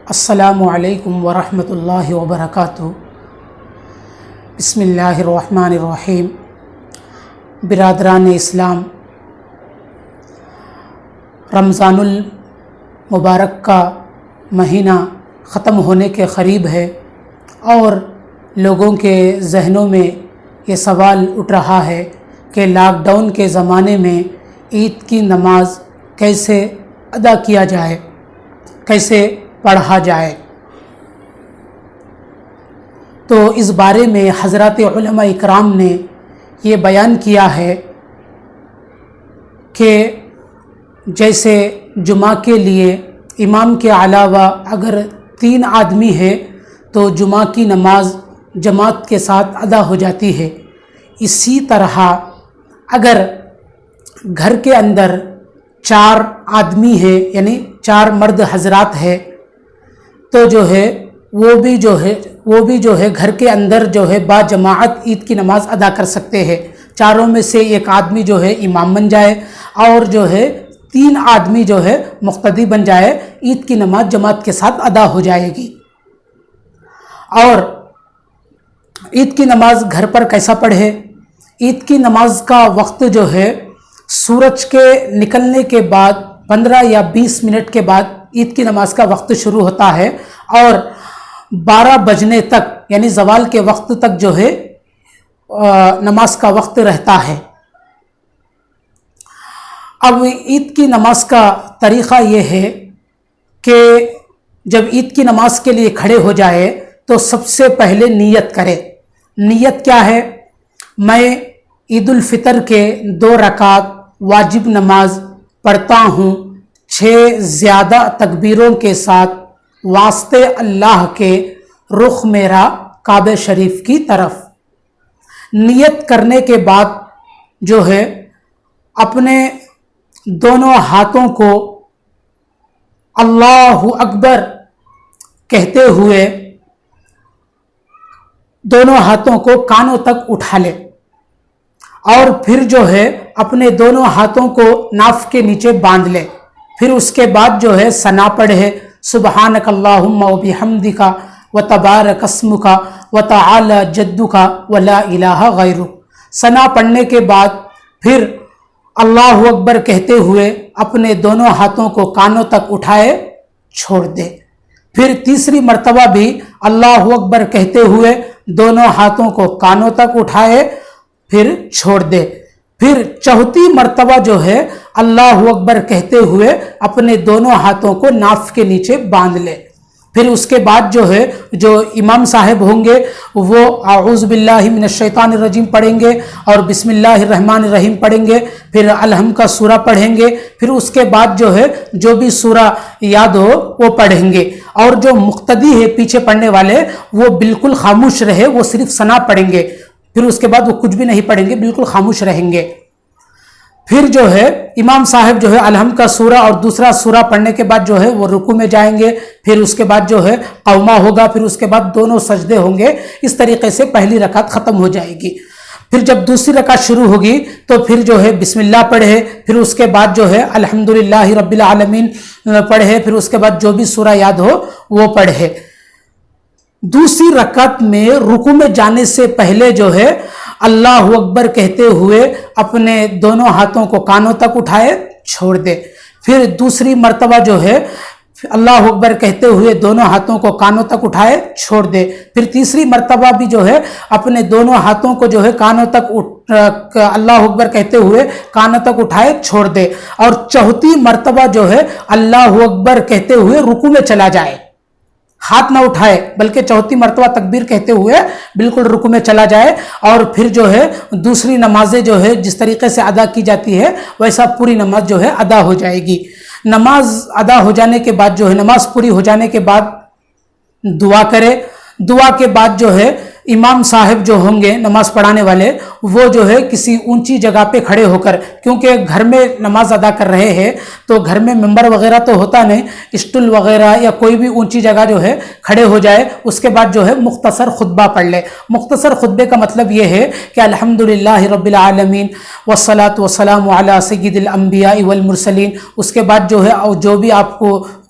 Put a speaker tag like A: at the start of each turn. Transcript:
A: السلام علیکم ورحمۃ اللہ وبرکاتہ۔ بسم اللہ الرحمن الرحیم۔ برادران اسلام، رمضان المبارک کا مہینہ ختم ہونے کے قریب ہے اور لوگوں کے ذہنوں میں یہ سوال اٹھ رہا ہے کہ لاک ڈاؤن کے زمانے میں عید کی نماز کیسے ادا کیا جائے، کیسے پڑھا جائے۔ تو اس بارے میں حضرات علماء اکرام نے یہ بیان کیا ہے کہ جیسے جمعہ کے لیے امام کے علاوہ اگر 3 آدمی ہے تو جمعہ کی نماز جماعت کے ساتھ ادا ہو جاتی ہے، اسی طرح اگر گھر کے اندر 4 آدمی ہے یعنی 4 مرد حضرات ہے تو وہ بھی گھر کے اندر با جماعت عید کی نماز ادا کر سکتے ہیں۔ چاروں میں سے ایک آدمی امام بن جائے اور 3 آدمی مقتدی بن جائے، عید کی نماز جماعت کے ساتھ ادا ہو جائے گی۔ اور عید کی نماز گھر پر کیسا پڑھے؟ عید کی نماز کا وقت سورج کے نکلنے کے بعد 15 یا 20 منٹ کے بعد عید کی نماز کا وقت شروع ہوتا ہے اور 12 بجنے تک یعنی زوال کے وقت تک نماز کا وقت رہتا ہے۔ اب عید کی نماز کا طریقہ یہ ہے کہ جب عید کی نماز کے لیے کھڑے ہو جائے تو سب سے پہلے نیت کرے۔ نیت کیا ہے؟ میں عید الفطر کے 2 رکعت واجب نماز پڑھتا ہوں 6 زیادہ تکبیروں کے ساتھ، واسطے اللہ کے رخ میرا کعبہ شریف کی طرف۔ نیت کرنے کے بعد اپنے دونوں ہاتھوں کو اللہ اکبر کہتے ہوئے دونوں ہاتھوں کو کانوں تک اٹھا لے اور پھر اپنے دونوں ہاتھوں کو ناف کے نیچے باندھ لے۔ پھر اس کے بعد ثنا پڑھے، سبحانک اللہم و بحمدک و تبارک اسمک و تعالی جدک و لا الہ غیرک۔ ثنا پڑھنے کے بعد پھر اللہ اکبر کہتے ہوئے اپنے دونوں ہاتھوں کو کانوں تک اٹھائے چھوڑ دے۔ پھر تیسری مرتبہ بھی اللہ اکبر کہتے ہوئے دونوں ہاتھوں کو کانوں تک اٹھائے پھر چھوڑ دے۔ پھر چوتھی مرتبہ اللہ اکبر کہتے ہوئے اپنے دونوں ہاتھوں کو ناف کے نیچے باندھ لے۔ پھر اس کے بعد جو امام صاحب ہوں گے وہ اعوذ باللہ من الشیطان الرجیم پڑھیں گے اور بسم اللہ الرحمن الرحیم پڑھیں گے، پھر الحمد کا سورہ پڑھیں گے، پھر اس کے بعد جو بھی سورہ یاد ہو وہ پڑھیں گے، اور جو مقتدی ہے پیچھے پڑھنے والے وہ بالکل خاموش رہے، وہ صرف ثنا پڑھیں گے، پھر اس کے بعد وہ کچھ بھی نہیں پڑھیں گے، بالکل خاموش رہیں گے۔ پھر امام صاحب الحمد کا سورہ اور دوسرا سورہ پڑھنے کے بعد وہ رکوع میں جائیں گے، پھر اس کے بعد قومہ ہوگا، پھر اس کے بعد دونوں سجدے ہوں گے۔ اس طریقے سے پہلی رکعت ختم ہو جائے گی۔ پھر جب دوسری رکعت شروع ہوگی تو پھر بسم اللہ پڑھے، پھر اس کے بعد الحمدللہ رب العالمین پڑھے، پھر اس کے بعد جو بھی سورہ یاد ہو وہ پڑھے۔ دوسری رکعت میں رکوع میں جانے سے پہلے اللہ اکبر کہتے ہوئے اپنے دونوں ہاتھوں کو کانوں تک اٹھائے چھوڑ دے۔ پھر دوسری مرتبہ اللہ اکبر کہتے ہوئے دونوں ہاتھوں کو کانوں تک اٹھائے چھوڑ دے۔ پھر تیسری مرتبہ بھی اپنے دونوں ہاتھوں کو کانوں تک اللہ اکبر کہتے ہوئے کانوں تک اٹھائے چھوڑ دے، اور چوتھی مرتبہ اللہ اکبر کہتے ہوئے رکوع میں چلا جائے، ہاتھ نہ اٹھائے بلکہ چوتھی مرتبہ تکبیر کہتے ہوئے بالکل رکوع میں چلا جائے، اور پھر دوسری نمازیں جس طریقے سے ادا کی جاتی ہے ویسا پوری نماز ادا ہو جائے گی۔ نماز ادا ہو جانے کے بعد نماز پوری ہو جانے کے بعد دعا کرے۔ دعا کے بعد امام صاحب ہوں گے نماز پڑھانے والے وہ کسی اونچی جگہ پہ کھڑے ہو کر، کیونکہ گھر میں نماز ادا کر رہے ہیں تو گھر میں ممبر وغیرہ تو ہوتا نہیں، اسٹول وغیرہ یا کوئی بھی اونچی جگہ کھڑے ہو جائے، اس کے بعد مختصر خطبہ پڑھ لے۔ مختصر خطبے کا مطلب یہ ہے کہ الحمدللہ رب العالمین والصلاة والسلام علی سید الانبیاء والمرسلین، اس کے بعد جو بھی آپ کو